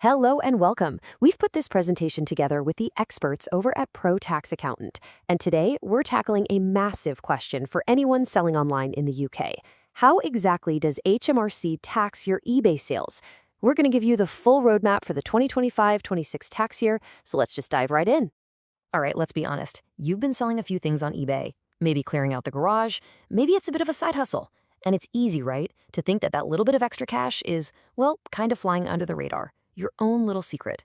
Hello and welcome. We've put this presentation together with the experts over at Pro Tax Accountant, and today we're tackling a massive question for anyone selling online in the UK. How exactly does HMRC tax your eBay sales? We're going to give you the full roadmap for the 2025-26 tax year, so let's just dive right in. All right, let's be honest. You've been selling a few things on eBay, maybe clearing out the garage, maybe it's a bit of a side hustle. And it's easy, right, to think that that little bit of extra cash is, well, kind of flying under the radar. Your own little secret.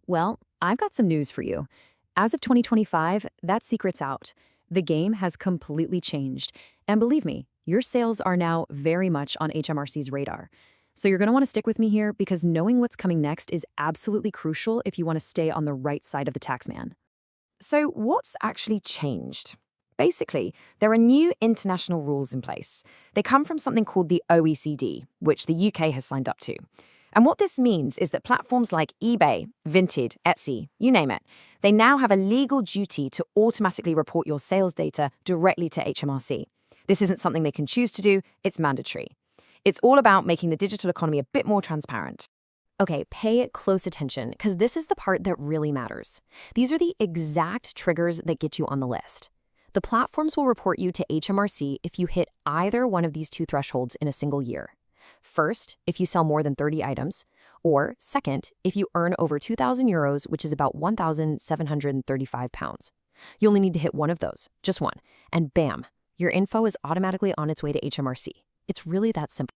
Well, I've got some news for you. As of 2025, that secret's out. The game has completely changed. And believe me, your sales are now very much on HMRC's radar. So you're going to want to stick with me here because knowing what's coming next is absolutely crucial if you want to stay on the right side of the taxman. So what's actually changed? Basically, there are new international rules in place. They come from something called the OECD, which the UK has signed up to. And what this means is that platforms like eBay, Vinted, Etsy, you name it, they now have a legal duty to automatically report your sales data directly to HMRC. This isn't something they can choose to do, it's mandatory. It's all about making the digital economy a bit more transparent. Okay, pay close attention, because this is the part that really matters. These are the exact triggers that get you on the list. The platforms will report you to HMRC if you hit either one of these two thresholds in a single year. First, if you sell more than 30 items, or second, if you earn over €2,000, which is about £1,735. You only need to hit one of those, just one, and bam, your info is automatically on its way to HMRC. It's really that simple.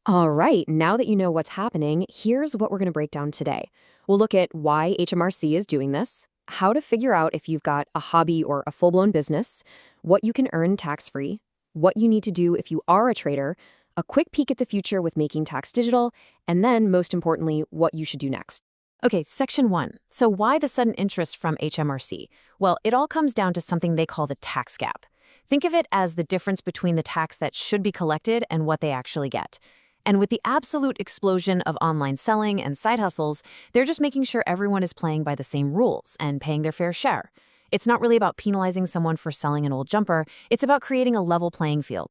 All right, now that you know what's happening, here's what we're going to break down today. We'll look at why HMRC is doing this, how to figure out if you've got a hobby or a full-blown business, what you can earn tax-free, what you need to do if you are a trader, a quick peek at the future with making tax digital, and then, most importantly, what you should do next. Okay, Section 1. So why the sudden interest from HMRC? Well, it all comes down to something they call the tax gap. Think of it as the difference between the tax that should be collected and what they actually get. And with the absolute explosion of online selling and side hustles, they're just making sure everyone is playing by the same rules and paying their fair share. It's not really about penalizing someone for selling an old jumper, it's about creating a level playing field.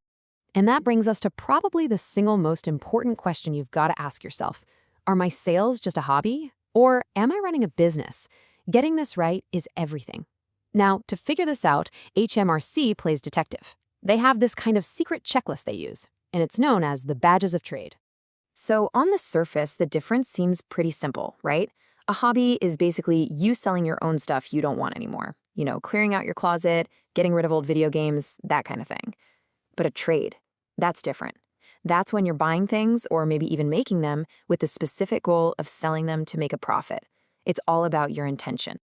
And that brings us to probably the single most important question you've got to ask yourself. Are my sales just a hobby? Or am I running a business? Getting this right is everything. Now, to figure this out, HMRC plays detective. They have this kind of secret checklist they use, and it's known as the badges of trade. So on the surface, the difference seems pretty simple, right? A hobby is basically you selling your own stuff you don't want anymore. You know, clearing out your closet, getting rid of old video games, that kind of thing. But a trade, that's different. That's when you're buying things or maybe even making them with the specific goal of selling them to make a profit. It's all about your intention.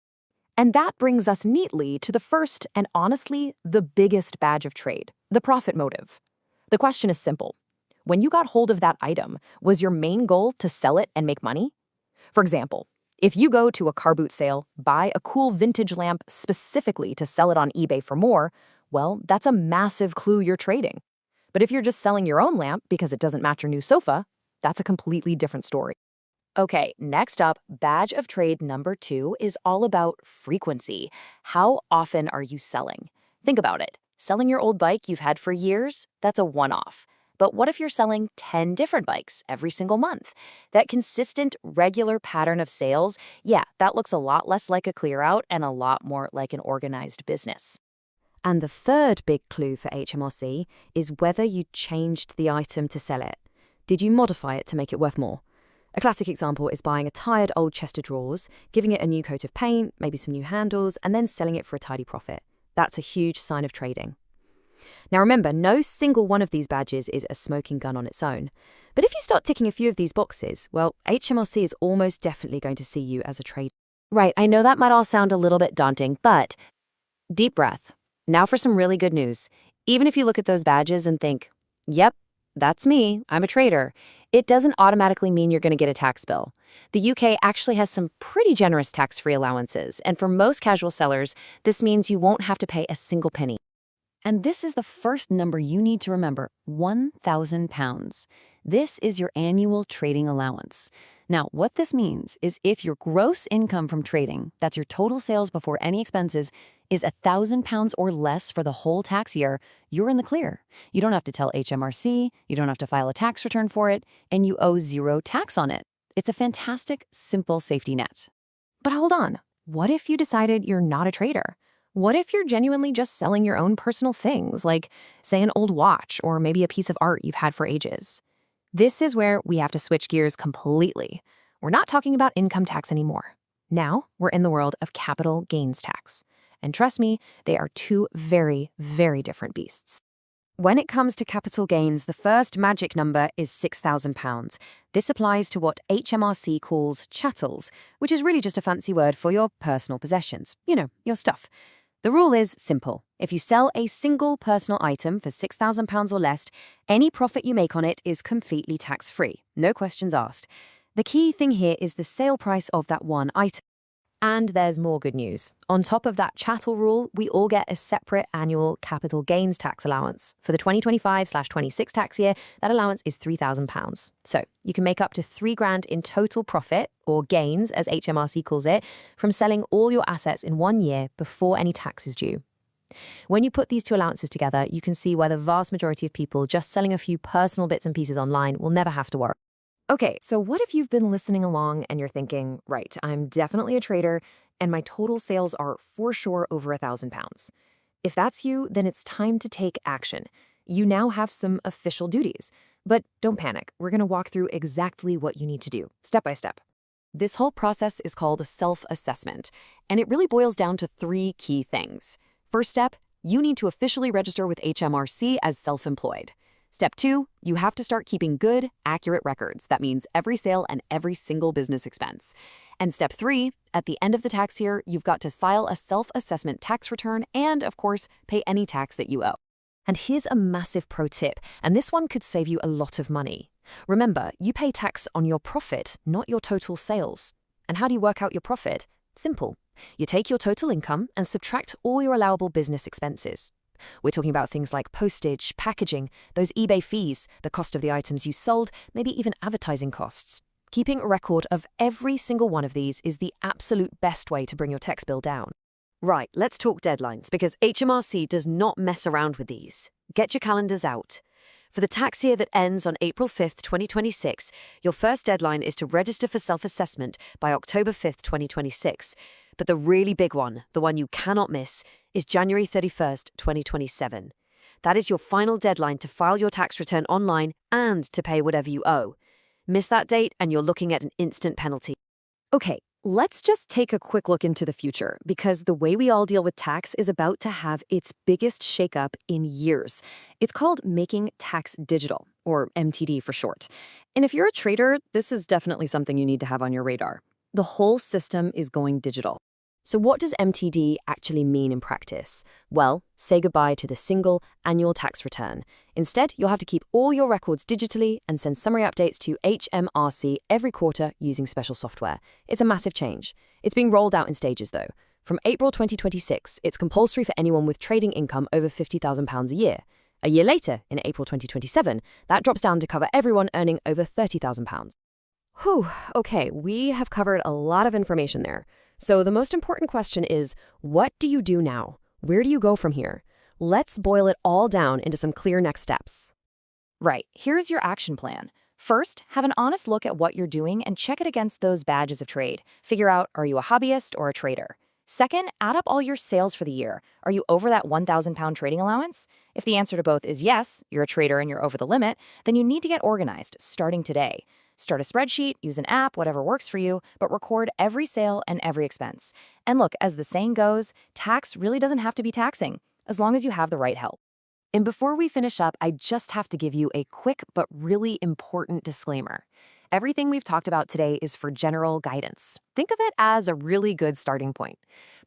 And that brings us neatly to the first and honestly the biggest badge of trade, the profit motive. The question is simple. When you got hold of that item, was your main goal to sell it and make money? For example, if you go to a car boot sale, buy a cool vintage lamp specifically to sell it on eBay for more, well, that's a massive clue you're trading. But if you're just selling your own lamp because it doesn't match your new sofa, that's a completely different story. Okay, next up, badge of trade number 2 is all about frequency. How often are you selling? Think about it. Selling your old bike you've had for years, that's a one-off. But what if you're selling 10 different bikes every single month? That consistent, regular pattern of sales, yeah, that looks a lot less like a clear out and a lot more like an organized business. And the third big clue for HMRC is whether you changed the item to sell it. Did you modify it to make it worth more? A classic example is buying a tired old chest of drawers, giving it a new coat of paint, maybe some new handles, and then selling it for a tidy profit. That's a huge sign of trading. Now remember, no single one of these badges is a smoking gun on its own. But if you start ticking a few of these boxes, well, HMRC is almost definitely going to see you as a trader. Right, I know that might all sound a little bit daunting, but deep breath. Now for some really good news. Even if you look at those badges and think, yep, that's me, I'm a trader, it doesn't automatically mean you're going to get a tax bill. The UK actually has some pretty generous tax-free allowances, and for most casual sellers, this means you won't have to pay a single penny. And this is the first number you need to remember, £1,000. This is your annual trading allowance. Now, what this means is if your gross income from trading, that's your total sales before any expenses, is £1,000 or less for the whole tax year, you're in the clear. You don't have to tell HMRC, you don't have to file a tax return for it, and you owe zero tax on it. It's a fantastic, simple safety net. But hold on, what if you decided you're not a trader? What if you're genuinely just selling your own personal things, like, say, an old watch or maybe a piece of art you've had for ages? This is where we have to switch gears completely. We're not talking about income tax anymore. Now we're in the world of capital gains tax. And trust me, they are two very, very different beasts. When it comes to capital gains, the first magic number is £6,000. This applies to what HMRC calls chattels, which is really just a fancy word for your personal possessions. You know, your stuff. The rule is simple. If you sell a single personal item for £6,000 or less, any profit you make on it is completely tax-free. No questions asked. The key thing here is the sale price of that one item. And there's more good news. On top of that chattel rule, we all get a separate annual capital gains tax allowance. For the 2025/26 tax year, that allowance is £3,000. So you can make up to £3,000 in total profit, or gains as HMRC calls it, from selling all your assets in 1 year before any tax is due. When you put these two allowances together, you can see why the vast majority of people just selling a few personal bits and pieces online will never have to worry. Okay, so what if you've been listening along and you're thinking, right, I'm definitely a trader and my total sales are for sure over £1,000. If that's you, then it's time to take action. You now have some official duties. But don't panic. We're going to walk through exactly what you need to do, step by step. This whole process is called a self-assessment, and it really boils down to 3 key things. First step, you need to officially register with HMRC as self-employed. Step 2, you have to start keeping good, accurate records. That means every sale and every single business expense. And step 3, at the end of the tax year, you've got to file a self-assessment tax return and, of course, pay any tax that you owe. And here's a massive pro tip, and this one could save you a lot of money. Remember, you pay tax on your profit, not your total sales. And how do you work out your profit? Simple. You take your total income and subtract all your allowable business expenses. We're talking about things like postage, packaging, those eBay fees, the cost of the items you sold, maybe even advertising costs. Keeping a record of every single one of these is the absolute best way to bring your tax bill down. Right, let's talk deadlines, because HMRC does not mess around with these. Get your calendars out. For the tax year that ends on April 5th, 2026, your first deadline is to register for self-assessment by October 5th, 2026. But the really big one, the one you cannot miss, is January 31st, 2027. That is your final deadline to file your tax return online and to pay whatever you owe. Miss that date and you're looking at an instant penalty. Okay, let's just take a quick look into the future, because the way we all deal with tax is about to have its biggest shakeup in years. It's called Making Tax Digital, or MTD for short. And if you're a trader, this is definitely something you need to have on your radar. The whole system is going digital. So what does MTD actually mean in practice? Well, say goodbye to the single annual tax return. Instead, you'll have to keep all your records digitally and send summary updates to HMRC every quarter using special software. It's a massive change. It's being rolled out in stages, though. From April 2026, it's compulsory for anyone with trading income over £50,000 a year. A year later, in April 2027, that drops down to cover everyone earning over £30,000. Whew, okay, we have covered a lot of information there. So the most important question is, what do you do now? Where do you go from here? Let's boil it all down into some clear next steps. Right, here's your action plan. First, have an honest look at what you're doing and check it against those badges of trade. Figure out, are you a hobbyist or a trader? Second, add up all your sales for the year. Are you over that £1,000 trading allowance? If the answer to both is yes, you're a trader and you're over the limit, then you need to get organized, starting today. Start a spreadsheet, use an app, whatever works for you, but record every sale and every expense. And look, as the saying goes, tax really doesn't have to be taxing, as long as you have the right help. And before we finish up, I just have to give you a quick but really important disclaimer. Everything we've talked about today is for general guidance. Think of it as a really good starting point.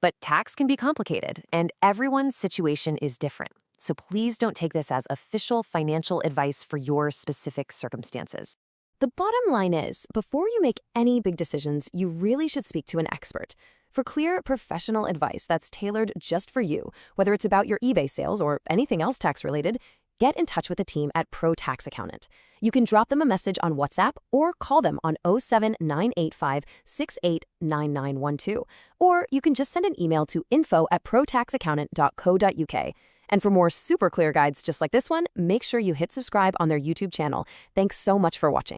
But tax can be complicated, and everyone's situation is different. So please don't take this as official financial advice for your specific circumstances. The bottom line is, before you make any big decisions, you really should speak to an expert. For clear, professional advice that's tailored just for you, whether it's about your eBay sales or anything else tax-related, get in touch with the team at Pro Tax Accountant. You can drop them a message on WhatsApp or call them on 07985 689912. Or you can just send an email to info@protaxaccountant.co.uk. And for more super clear guides just like this one, make sure you hit subscribe on their YouTube channel. Thanks so much for watching.